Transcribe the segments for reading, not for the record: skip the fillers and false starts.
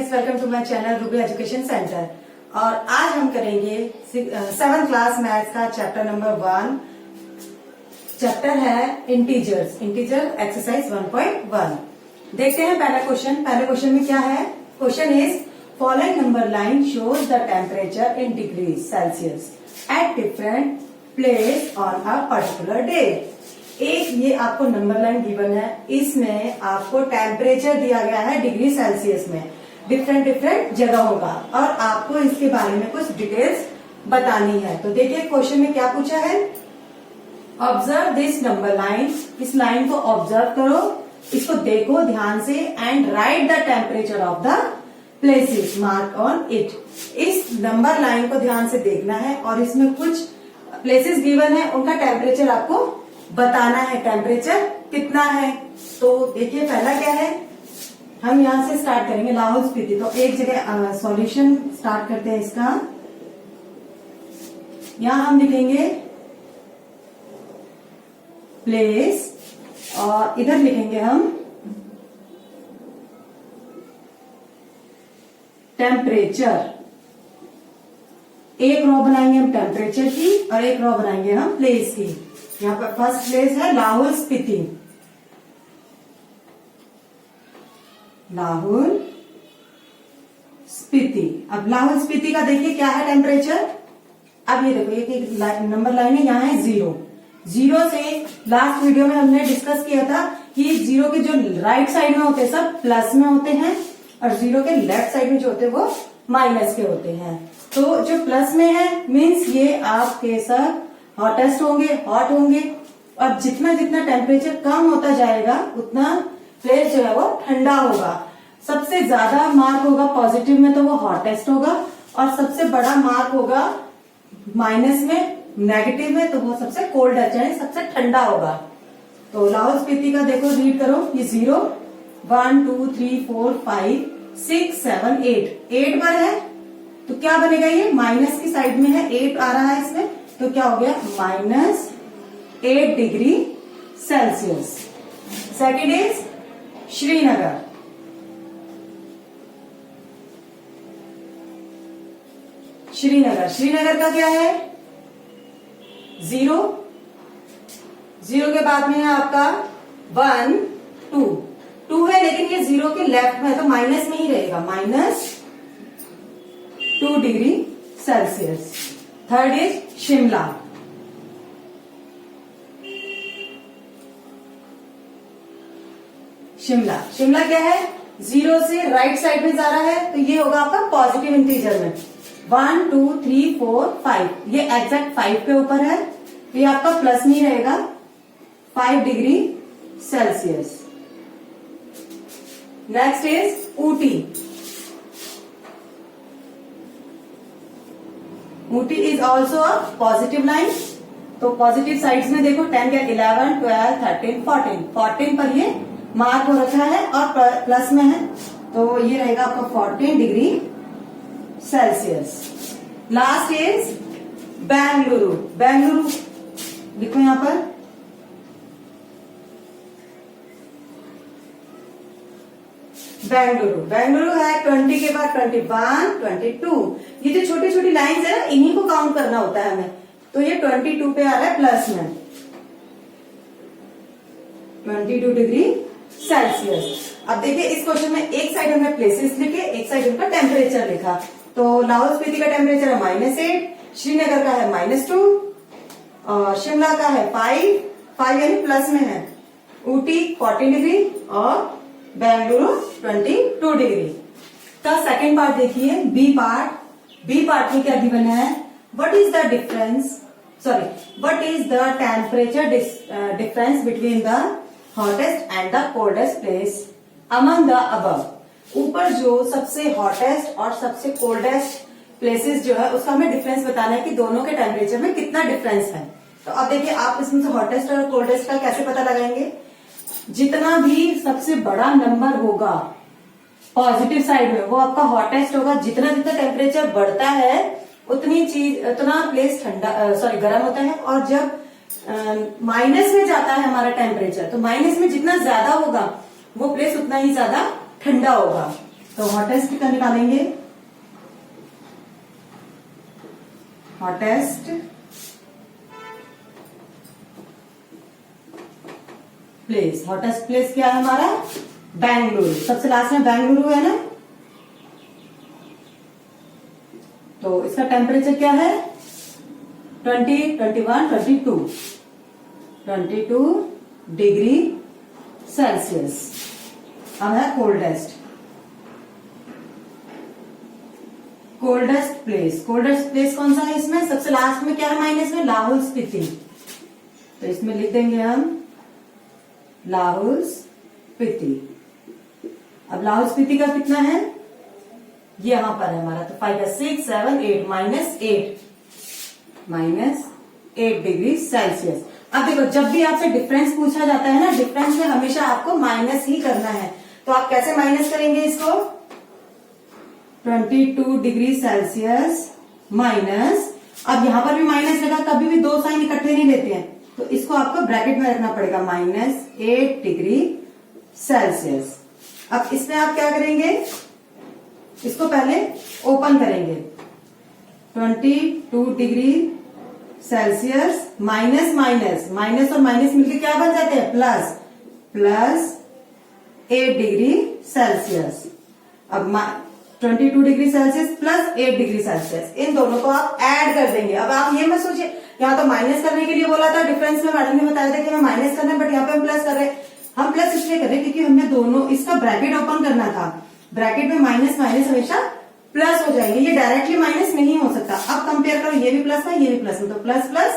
Friends, welcome to my channel Ruby education centre. और आज हम करेंगे 7th क्लास मैथ्स का चैप्टर नंबर 1। चैप्टर है इंटीजर्स, इंटीजर एक्सरसाइज 1.1। देखते हैं पहला क्वेश्चन। पहले क्वेश्चन में क्या है? Question is following number line shows the temperature in degree Celsius at different place on a particular day. एक ये आपको नंबर लाइन गिवन है, इसमें आपको टेम्परेचर दिया गया है डिग्री सेल्सियस में, डिफरेंट डिफरेंट जगहों का, और आपको इसके बारे में कुछ डिटेल्स बतानी है। तो देखिए क्वेश्चन में क्या पूछा है। ऑब्जर्व दिस नंबर लाइन, इस लाइन को ऑब्जर्व करो, इसको देखो ध्यान से, and right the temperature of the places mark on it. इस नंबर लाइन को ध्यान से देखना है और इसमें कुछ प्लेसेस गिवन है, उनका टेम्परेचर आपको बताना है, टेम्परेचर कितना है। तो देखिए पहला क्या है, हम यहां से स्टार्ट करेंगे लाहौल स्पीति। तो एक जगह सॉल्यूशन स्टार्ट करते हैं इसका। यहां हम लिखेंगे प्लेस और इधर लिखेंगे हम टेम्परेचर। एक रो बनाएंगे हम टेम्परेचर की और एक रो बनाएंगे हम प्लेस की। यहाँ पर फर्स्ट प्लेस है लाहौल स्पीति, लाहौल स्पीति। अब लाहौल स्पीति का देखिए क्या है टेम्परेचर। अब ये देखो एक नंबर लाइन है, यहाँ है 0। 0 से लास्ट वीडियो में हमने डिस्कस किया था कि 0 के जो राइट साइड में होते हैं सब प्लस में होते हैं और 0 के लेफ्ट साइड में जो होते हैं वो माइनस के होते हैं। तो जो प्लस में है मीन्स ये आपके सब हॉटेस्ट होंगे, हॉट होंगे, और जितना जितना टेम्परेचर कम होता जाएगा उतना प्लेस जो है वो ठंडा होगा। सबसे ज्यादा मार्क होगा पॉजिटिव में तो वो हॉटेस्ट होगा, और सबसे बड़ा मार्क होगा माइनस में, नेगेटिव में, तो वो सबसे कोल्डेस्ट यानी सबसे ठंडा होगा। तो लाहौल स्पीति का देखो रीड करो, ये 0 1 2 3 4 5 6 7 8 बार है, तो क्या बनेगा, ये माइनस की साइड में है, 8 आ रहा है इसमें, तो क्या हो गया -8 degree Celsius. Second is Srinagar. Srinagar का क्या है 0 के बाद में है आपका 1 2 है, लेकिन ये 0 के लेफ्ट में है तो माइनस में ही रहेगा, -2 degree Celsius. Third is Shimla. Shimla क्या है, 0 से राइट साइड में जा रहा है, तो ये होगा आपका पॉजिटिव इंटीजर में 1 2 3 4 5, ये एग्जैक्ट 5 के ऊपर है, तो ये आपका प्लस में रहेगा 5 degree Celsius. Next is Ooty. Ooty is also a positive line, तो पॉजिटिव साइड्स में देखो 10 क्या 11 12 13 14 पर ये मार्क हो रखा है और प्लस में है, तो ये रहेगा आपका 14 degree Celsius. Last is Bengaluru. लिखो यहां पर बेंगलुरु है 20 के बाद 21 22। ये जो छोटी छोटी लाइंस है ना, इन्हीं को काउंट करना होता है हमें, तो ये 22 पे आ रहा है प्लस में, 22 डिग्री सेल्सियस। अब देखिए इस क्वेश्चन में एक साइड हमने प्लेसेस लिखे, एक साइड उनका टेम्परेचर लिखा। तो लाहौल स्पीति का टेम्परेचर है -8, श्रीनगर का है -2, और शिमला का है 5 यानी प्लस में है, ऊटी 14 डिग्री और बेंगलुरु 22 डिग्री। का सेकेंड पार्ट देखिए, बी पार्ट में क्या गिवन है, what is the temperature difference between the hottest and the coldest place among the above. ऊपर जो सबसे हॉटेस्ट और सबसे कोल्डेस्ट प्लेसेस जो है उसका हमें डिफरेंस बताना है कि दोनों के टेम्परेचर में कितना डिफरेंस है। तो अब देखिए आप इसमें से हॉटेस्ट और कोल्डेस्ट का कैसे पता लगाएंगे। जितना भी सबसे बड़ा नंबर होगा पॉजिटिव साइड में वो आपका हॉटेस्ट होगा। जितना जितना टेम्परेचर बढ़ता है उतना प्लेस गर्म होता है, और जब माइनस में जाता है हमारा टेम्परेचर, तो माइनस में जितना ज्यादा होगा वो प्लेस उतना ही ज्यादा ठंडा होगा। तो हॉटेस्ट का निकालेंगे, हॉटेस्ट प्लेस। हॉटेस्ट प्लेस क्या है हमारा? बेंगलुरु। सबसे लास्ट में बेंगलुरु है ना, तो इसका टेम्परेचर क्या है? 20, 21, 22 डिग्री सेल्सियस। अब है coldest. Coldest place, coldest place कौन सा है इसमें? सबसे लास्ट में क्या है माइनस में? लाहौल स्पीति। तो इसमें लिख देंगे हम लाहौल स्पीति। अब लाहौल स्पीति का कितना है? ये यहां पर है हमारा, तो 5 6 7 8 -8 डिग्री सेल्सियस। अब देखो, जब भी आपसे डिफरेंस पूछा जाता है ना, डिफरेंस में हमेशा आपको माइनस ही करना है। तो आप कैसे माइनस करेंगे इसको? 22 डिग्री सेल्सियस माइनस, अब यहां पर भी माइनस लगा, कभी भी दो साइन इकट्ठे नहीं लेते हैं, तो इसको आपको ब्रैकेट में रखना पड़ेगा, -8 डिग्री सेल्सियस। अब इसमें आप क्या करेंगे? इसको पहले ओपन करेंगे, 22 डिग्री सेल्सियस माइनस माइनस और माइनस मिलकर क्या बन जाते हैं? Plus 8 degree Celsius. अब 22 degree Celsius plus 8 degree Celsius, इन दोनों को आप ऐड कर देंगे। अब आप ये मत सोचिए, यहाँ तो माइनस करने के लिए बोला था, डिफरेंस में मैडम ने बताया था कि हमें माइनस करना है, बट यहाँ पे हम प्लस कर रहे हैं। हम प्लस इसलिए कर रहे हैं क्योंकि हमने दोनों इसका ब्रैकेट ओपन करना था। ब्रैकेट में माइनस हमेशा प्लस हो जाएंगे, ये डायरेक्टली माइनस नहीं हो सकता। अब कंपेयर करो, ये भी प्लस है, ये भी प्लस है, तो प्लस प्लस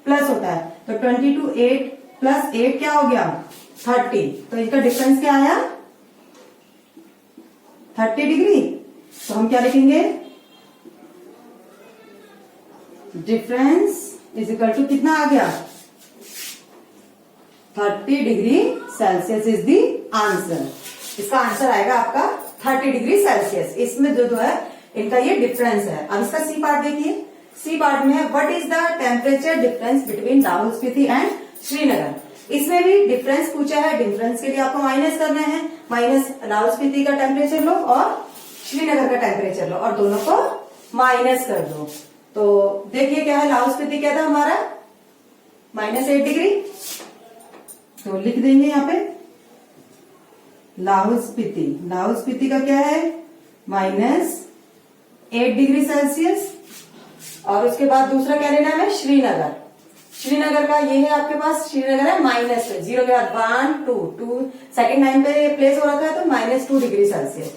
प्लस होता है। तो 22 8 प्लस 8 क्या हो गया? 30। तो इसका डिफरेंस क्या आया? 30 डिग्री। तो हम क्या लिखेंगे? डिफरेंस इज इक्वल टू कितना आ गया? 30 degree Celsius is the answer. इसका आंसर आएगा आपका 30 डिग्री सेल्सियस। इसमें जो है इनका ये डिफरेंस है। अब इसका सी पार्ट देखिए, सी पार्ट में है what is the temperature difference between Lahaul Spiti and Srinagar. इसमें भी डिफरेंस पूछा है, डिफरेंस के लिए आपको माइनस करना है, माइनस लाहौल स्पीति का टेम्परेचर लो और श्रीनगर का टेम्परेचर लो और दोनों को माइनस कर दो। तो देखिए क्या है, लाहौल स्पीति क्या था हमारा? -8 डिग्री। तो लिख देंगे यहाँ पे लाहौल स्पीति का क्या है? -8 डिग्री सेल्सियस। और उसके बाद दूसरा क्या लेना है? श्रीनगर का ये है आपके पास, श्रीनगर है माइनस पे, 0 के बाद 1 2 सेकेंड लाइन पे प्लेस हो रखा है, तो -2 डिग्री सेल्सियस।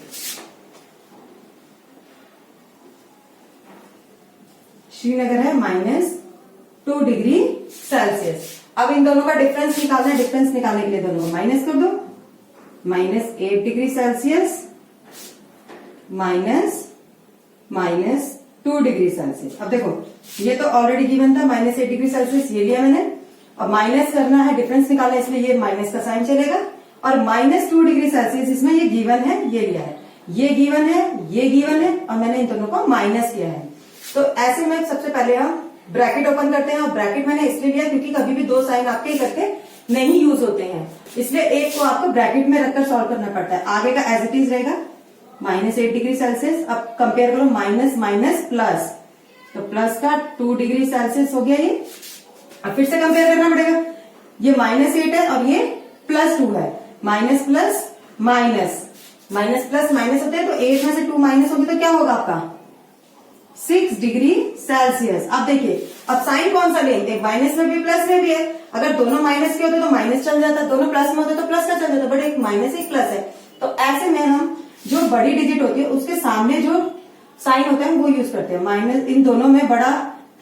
श्रीनगर है -2 डिग्री सेल्सियस। अब इन दोनों का डिफरेंस निकालना है, डिफरेंस निकालने के लिए दोनों को माइनस कर दो, -8 डिग्री सेल्सियस -2 डिग्री सेल्सियस। अब देखो, ये तो ऑलरेडी गिवन था -8 डिग्री सेल्सियस, ये लिया मैंने। अब माइनस करना है, डिफरेंस निकालना है, इसलिए ये माइनस का साइन चलेगा। और -2 डिग्री सेल्सियस इसमें ये गिवन है, ये लिया है, ये गिवन है, ये गिवन है, और मैंने इन दोनों को माइनस किया है। तो ऐसे में सबसे पहले हम ब्रैकेट ओपन करते हैं, और ब्रैकेट मैंने इसलिए लिया क्योंकि कभी भी दो साइन आपके इकट्ठे नहीं यूज होते हैं, इसलिए एक को आपको ब्रैकेट में रखकर सॉल्व करना पड़ता है। आगे का एज इट इज रहेगा -8 डिग्री सेल्सियस। अब कंपेयर करो माइनस माइनस प्लस, तो प्लस का 2 डिग्री सेल्सियस हो गया ये। अब फिर से कंपेयर करना पड़ेगा, ये -8 है और ये +2 है, माइनस प्लस माइनस होते हैं, तो 8 में से 2 माइनस होगी तो क्या होगा आपका? 6 डिग्री सेल्सियस। अब देखिए, अब साइन कौन सा लें? एक माइनस में भी प्लस में भी है। अगर दोनों माइनस के होते तो माइनस चल जाता, दोनों प्लस में होते तो प्लस का चल जाता, बट एक माइनस एक प्लस है। तो ऐसे में हम जो बड़ी डिजिट होती है उसके सामने जो साइन होता है वो यूज करते हैं। माइनस, इन दोनों में बड़ा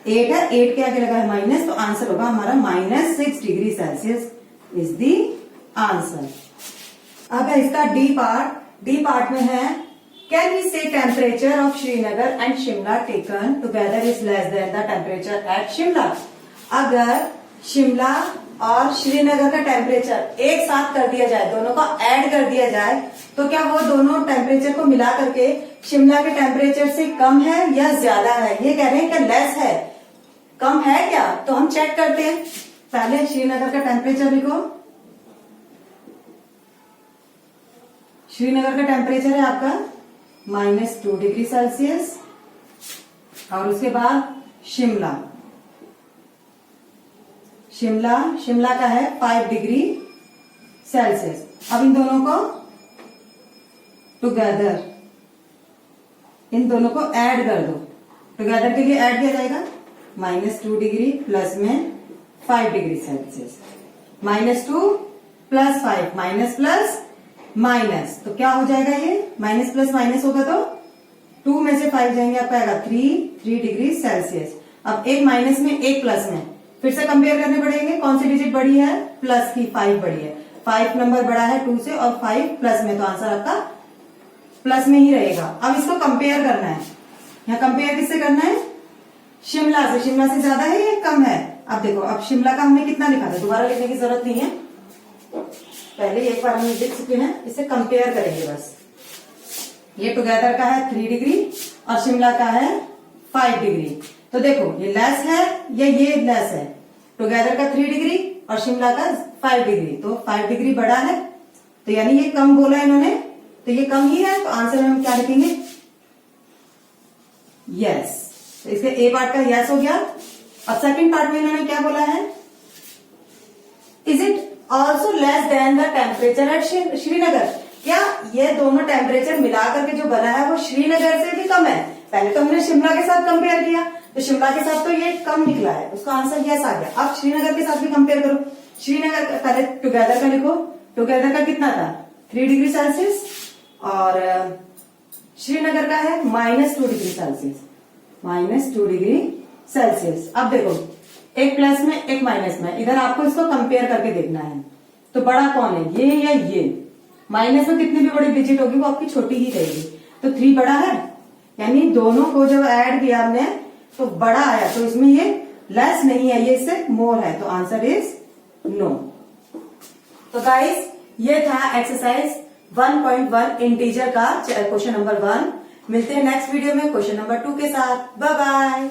8 है, 8 के आगे लगा है माइनस, तो आंसर होगा हमारा -6 degree Celsius is the answer. अब है इसका डी पार्ट। डी पार्ट में है कैन वी से temperature of Srinagar and Shimla taken together is less than the temperature at Shimla. अगर शिमला और श्रीनगर का टेम्परेचर एक साथ कर दिया जाए, दोनों का ऐड कर दिया जाए, तो क्या वो दोनों टेम्परेचर को मिला करके शिमला के टेम्परेचर से कम है या ज्यादा है? ये कह रहे हैं कि लेस है, कम है क्या? तो हम चेक करते हैं। पहले श्रीनगर का टेम्परेचर लिखो। श्रीनगर का टेम्परेचर है आपका -2 डिग्री सेल्सियस। और उसके बाद शिमला, शिमला का है 5 डिग्री सेल्सियस। अब इन दोनों को टुगेदर, इन दोनों को ऐड कर दो। टुगेदर के लिए ऐड किया जाएगा -2 डिग्री प्लस में 5 degree Celsius. -2 + 5 minus plus minus, तो क्या हो जाएगा ये माइनस प्लस माइनस होगा तो 2 में से 5 जाएंगे, आपका आएगा 3 डिग्री सेल्सियस। अब एक माइनस में एक प्लस में फिर से कंपेयर करने पड़ेंगे, कौन सी डिजिट बड़ी है, प्लस की 5 बड़ी है। 5 नंबर बड़ा है 2 से और 5 प्लस में, तो आंसर आपका प्लस में ही रहेगा। अब इसको कंपेयर करना है, यहाँ कंपेयर किससे करना है, शिमला से। शिमला से ज्यादा है या कम है। अब देखो, अब शिमला का हमने कितना लिखा था, दोबारा लिखने की जरूरत नहीं है, पहले एक बार हम लिख चुके हैं, इसे कंपेयर करेंगे बस। ये टुगेदर का है 3 डिग्री और शिमला का है 5 डिग्री। तो देखो ये लेस है या ये लेस है, टुगेदर का 3 डिग्री और शिमला का 5 डिग्री, तो 5 डिग्री बड़ा है, तो यानी ये कम बोला इन्होंने, तो ये कम ही है, तो आंसर में हम क्या लिखेंगे, यस। तो इसके ए पार्ट का यस हो गया। अब सेकंड पार्ट में इन्होंने क्या बोला है, is it also less than the temperature at Srinagar. क्या ये दोनों टेम्परेचर मिलाकर के जो बना है वो श्रीनगर से भी कम है। पहले तो हमने शिमला के साथ कंपेयर किया, तो शिमला के साथ तो ये कम निकला है, उसका आंसर यस आ गया। अब श्रीनगर के साथ भी कंपेयर करो। श्रीनगर का पहले टुगेदर का लिखो, टुगेदर का कितना था 3 डिग्री सेल्सियस और श्रीनगर का है -2 डिग्री सेल्सियस, -2 डिग्री सेल्सियस। अब देखो एक प्लस में एक माइनस में, इधर आपको इसको कंपेयर करके देखना है, तो बड़ा कौन है, ये या ये। माइनस में कितनी भी बड़ी डिजिट होगी वो आपकी छोटी ही रहेगी, तो 3 बड़ा है, यानी दोनों को जब ऐड किया हमने तो बड़ा आया, तो इसमें ये लेस नहीं है, ये इससे मोर है, तो आंसर इज नो। तो गाइस ये था एक्सरसाइज 1.1 इंटीजर का क्वेश्चन नंबर 1। मिलते हैं नेक्स्ट वीडियो में क्वेश्चन नंबर 2 के साथ। Bye bye.